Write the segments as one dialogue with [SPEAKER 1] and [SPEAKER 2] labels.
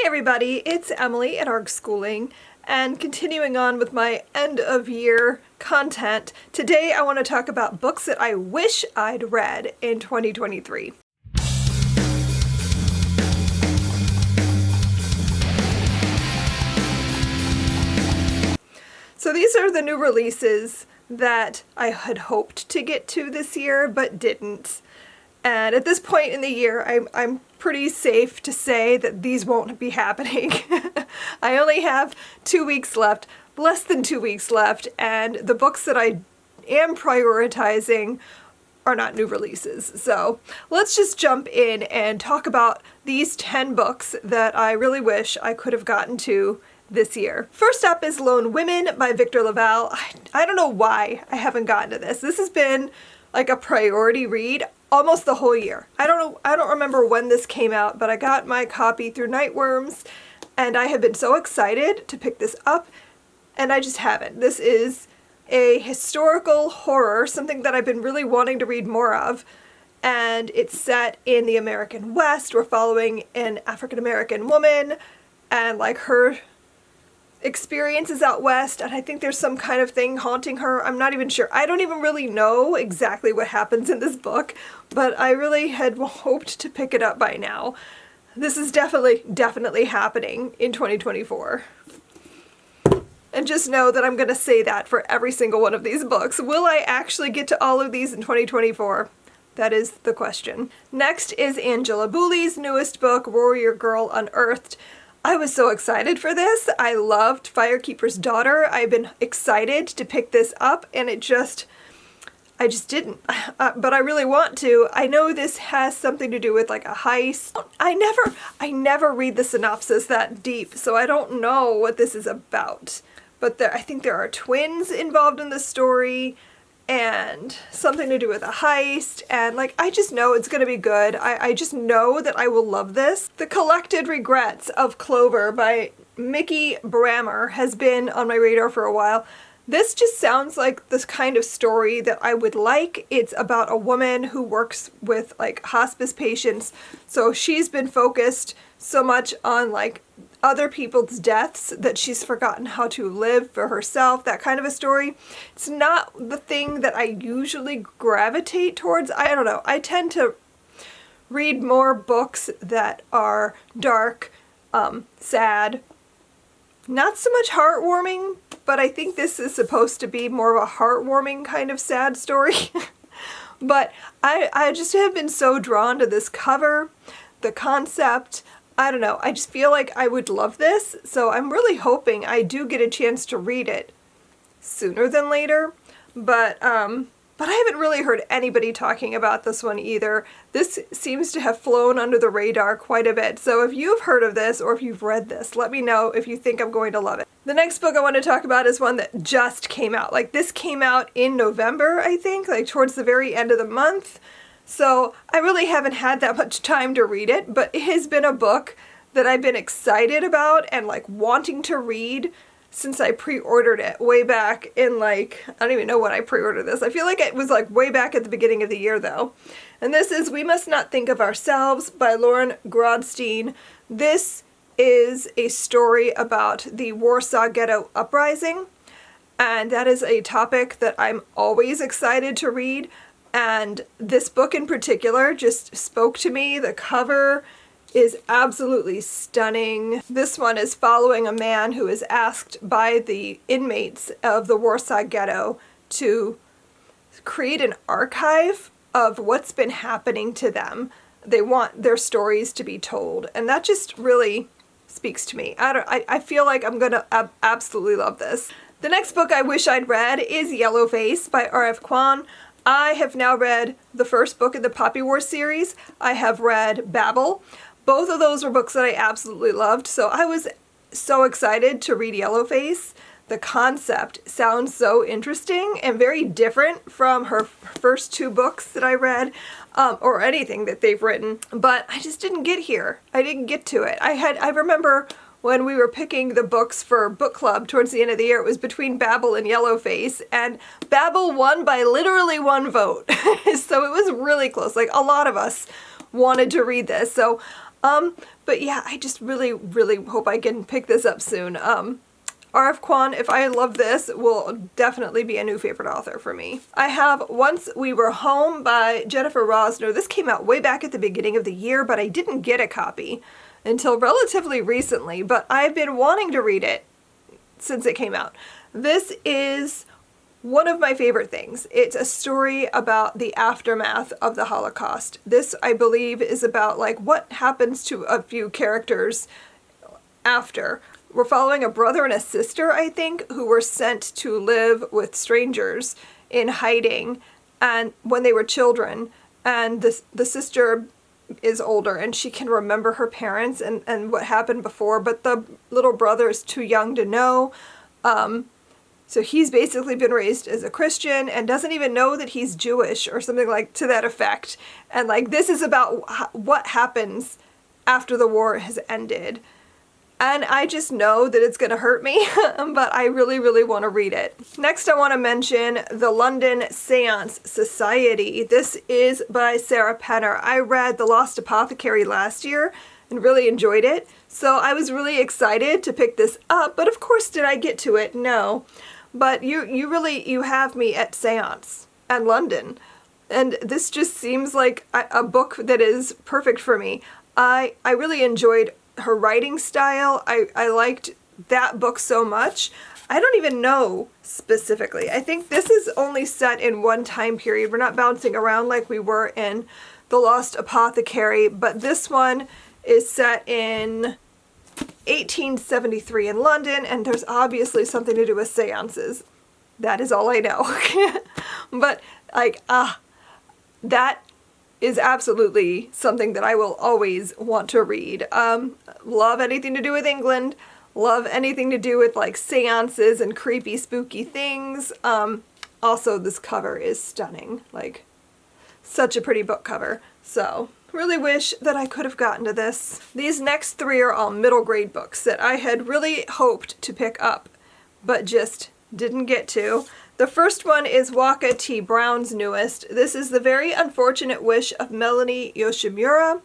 [SPEAKER 1] everybody, it's Emily at ARG Schooling, and continuing on with my end of year content, today I want to talk about books that I wish I'd read in 2023. So these are the new releases that I had hoped to get to this year but didn't. And at this point in the year, I'm pretty safe to say that these won't be happening. I only have 2 weeks left, less than 2 weeks left, and the books that I am prioritizing are not new releases. So let's just jump in and talk about these 10 books that I really wish I could have gotten to this year. First up is Lone Women by Victor LaValle. I don't know why I haven't gotten to this. This has been like a priority read almost the whole year. I don't remember when this came out, but I got my copy through Nightworms and I have been so excited to pick this up and I just haven't. This is a historical horror, something that I've been really wanting to read more of, and it's set in the American West. We're following an African American woman and like her experiences out west, and I think there's some kind of thing haunting her. I'm not even sure. I don't even really know exactly what happens in this book, but I really had hoped to pick it up by now. This is definitely happening in 2024. And just know that I'm going to say that for every single one of these books. Will I actually get to all of these in 2024? That is the question. Next is Angela Booley's newest book, Warrior Girl Unearthed. I was so excited for this. I loved Firekeeper's Daughter. I've been excited to pick this up and I just didn't. But I really want to. I know this has something to do with like a heist. I never read the synopsis that deep, so I don't know what this is about. But I think there are twins involved in the story and something to do with a heist, and like I just know it's gonna be good. I just know that I will love this. The Collected Regrets of Clover by Mickey Brammer has been on my radar for a while. This just sounds like this kind of story that I would like. It's about a woman who works with like hospice patients, so she's been focused so much on like other people's deaths that she's forgotten how to live for herself, that kind of a story. It's not the thing that I usually gravitate towards. I don't know. I tend to read more books that are dark, sad, not so much heartwarming, but I think this is supposed to be more of a heartwarming kind of sad story. But I just have been so drawn to this cover, the concept. I don't know, I just feel like I would love this, so I'm really hoping I do get a chance to read it sooner than later, but I haven't really heard anybody talking about this one either. This seems to have flown under the radar quite a bit, so if you've heard of this or if you've read this, let me know if you think I'm going to love it. The next book I want to talk about is one that just came out. Like this came out in November, I think, like towards the very end of the month. So I really haven't had that much time to read it, but it has been a book that I've been excited about and like wanting to read since I pre-ordered it way back in like, I don't even know when I pre-ordered this. I feel like it was like way back at the beginning of the year though. And this is We Must Not Think of Ourselves by Lauren Grodstein. This is a story about the Warsaw Ghetto Uprising, and that is a topic that I'm always excited to read. And this book in particular just spoke to me. The cover is absolutely stunning. This one is following a man who is asked by the inmates of the Warsaw Ghetto to create an archive of what's been happening to them. They want their stories to be told, and that just really speaks to me. I feel like I'm gonna absolutely love this. The next book I wish I'd read is Yellowface by R.F. Kuang. I have now read the first book in the Poppy War series. I have read Babel. Both of those were books that I absolutely loved, so I was so excited to read Yellowface. The concept sounds so interesting and very different from her first two books that I read, or anything that they've written, but I just didn't get here. I didn't get to it. I remember when we were picking the books for book club towards the end of the year, it was between Babel and Yellowface, and Babel won by literally one vote. So it was really close. Like a lot of us wanted to read this. So But yeah, I just really, really hope I can pick this up soon. R.F. Kuang, if I love this, will definitely be a new favorite author for me. I have Once We Were Home by Jennifer Rosner. This came out way back at the beginning of the year, but I didn't get a copy until relatively recently, but I've been wanting to read it since it came out. This is one of my favorite things. It's a story about the aftermath of the Holocaust. This, I believe, is about like what happens to a few characters after. We're following a brother and a sister, I think, who were sent to live with strangers in hiding and when they were children. And the sister is older and she can remember her parents and what happened before, but the little brother is too young to know. So he's basically been raised as a Christian and doesn't even know that he's Jewish or something like to that effect. And like this is about what happens after the war has ended. And I just know that it's going to hurt me, but I really, really want to read it. Next, I want to mention the London Seance Society. This is by Sarah Penner. I read The Lost Apothecary last year and really enjoyed it. So I was really excited to pick this up, but of course, did I get to it? No. But you have me at Seance and London. And this just seems like a book that is perfect for me. I really enjoyed her writing style. I liked that book so much. I don't even know specifically. I think this is only set in one time period. We're not bouncing around like we were in The Lost Apothecary, but this one is set in 1873 in London, and there's obviously something to do with seances. That is all I know. But like, that is absolutely something that I will always want to read. Love anything to do with England. Love anything to do with like seances and creepy, spooky things. Also, this cover is stunning. Like, such a pretty book cover. So, really wish that I could have gotten to this. These next three are all middle grade books that I had really hoped to pick up, but just didn't get to. The first one is Waka T. Brown's newest. This is The Very Unfortunate Wish of Melanie Yoshimura.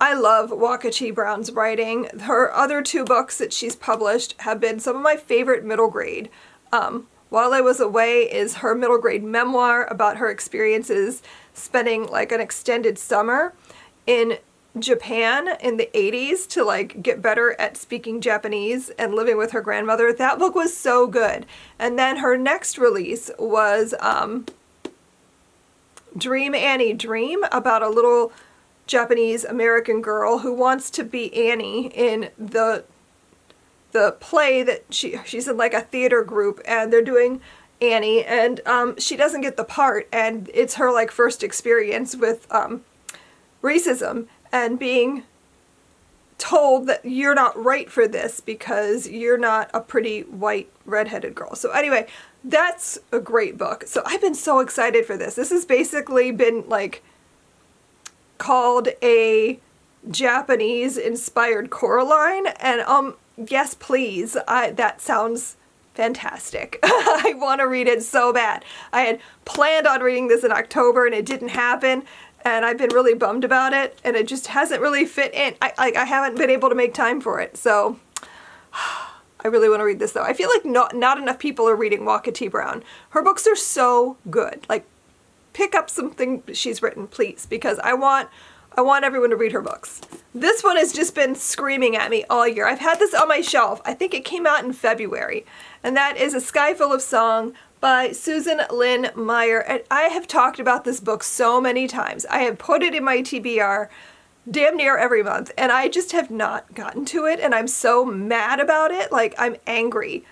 [SPEAKER 1] I love Waka T. Brown's writing. Her other two books that she's published have been some of my favorite middle grade. While I Was Away is her middle grade memoir about her experiences spending like an extended summer in Japan in the 80s to like get better at speaking Japanese and living with her grandmother. That book was so good. And then her next release was Dream Annie Dream, about a little Japanese American girl who wants to be Annie in the play that she's in like a theater group and they're doing Annie, and she doesn't get the part, and it's her like first experience with racism and being told that you're not right for this because you're not a pretty white redheaded girl. So anyway, that's a great book. So I've been so excited for this. This has basically been like called a Japanese inspired Coraline, and yes please, that sounds fantastic. I want to read it so bad. I had planned on reading this in October and it didn't happen, and I've been really bummed about it, and it just hasn't really fit in. I haven't been able to make time for it, so I really want to read this though. I feel like not enough people are reading Waka T. Brown. Her books are so good. Like, pick up something she's written, please, because I want everyone to read her books. This one has just been screaming at me all year. I've had this on my shelf. I think it came out in February, and that is A Sky Full of Song by Susan Lynn Meyer. And I have talked about this book so many times. I have put it in my TBR damn near every month, and I just have not gotten to it, and I'm so mad about it. Like, I'm angry.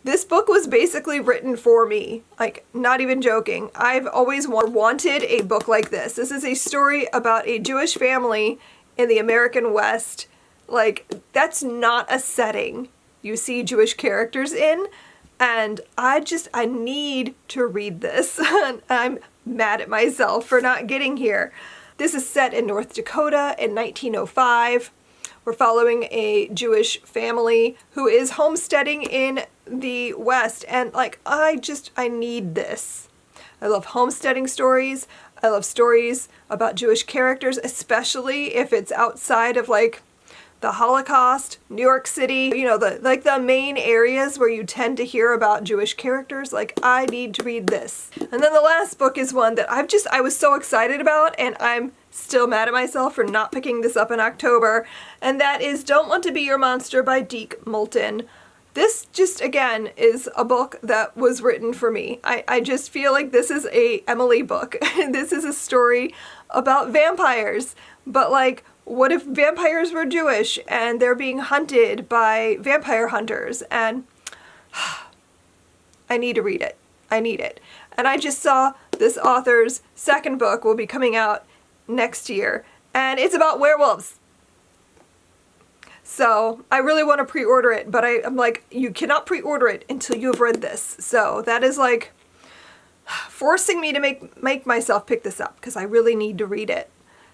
[SPEAKER 1] This book was basically written for me. Like, not even joking. I've always wanted a book like this. This is a story about a Jewish family in the American West. Like, that's not a setting you see Jewish characters in. And I need to read this. I'm mad at myself for not getting here. This is set in North Dakota in 1905. We're following a Jewish family who is homesteading in the West. And like, I need this. I love homesteading stories. I love stories about Jewish characters, especially if it's outside of like the Holocaust, New York City, you know, the main areas where you tend to hear about Jewish characters. Like, I need to read this. And then the last book is one that I was so excited about, and I'm still mad at myself for not picking this up in October, and that is Don't Want to Be Your Monster by Deke Moulton. This just, again, is a book that was written for me. I just feel like this is a Emily book. This is a story about vampires, but like, what if vampires were Jewish and they're being hunted by vampire hunters? And I need to read it. I need it. And I just saw this author's second book will be coming out next year, and it's about werewolves. So I really want to pre-order it, but I'm like, you cannot pre-order it until you have read this. So that is like forcing me to make myself pick this up, because I really need to read it.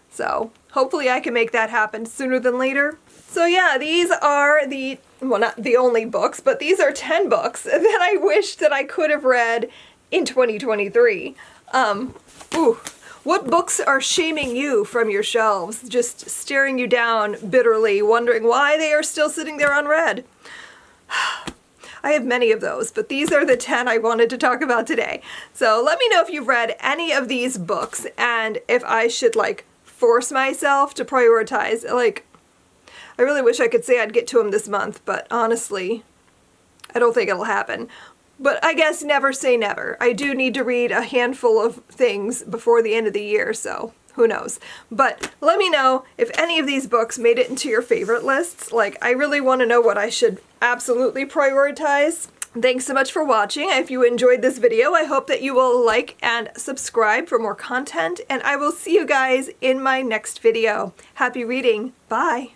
[SPEAKER 1] So hopefully I can make that happen sooner than later. So yeah, these are well, not the only books, but these are 10 books that I wish that I could have read in 2023. What books are shaming you from your shelves, just staring you down bitterly, wondering why they are still sitting there unread? I have many of those, but these are the 10 I wanted to talk about today. So let me know if you've read any of these books, and if I should like force myself to prioritize. Like, I really wish I could say I'd get to them this month, but honestly, I don't think it'll happen. But I guess never say never. I do need to read a handful of things before the end of the year, so who knows. But let me know if any of these books made it into your favorite lists. Like, I really want to know what I should absolutely prioritize. Thanks so much for watching. If you enjoyed this video, I hope that you will like and subscribe for more content, and I will see you guys in my next video. Happy reading. Bye.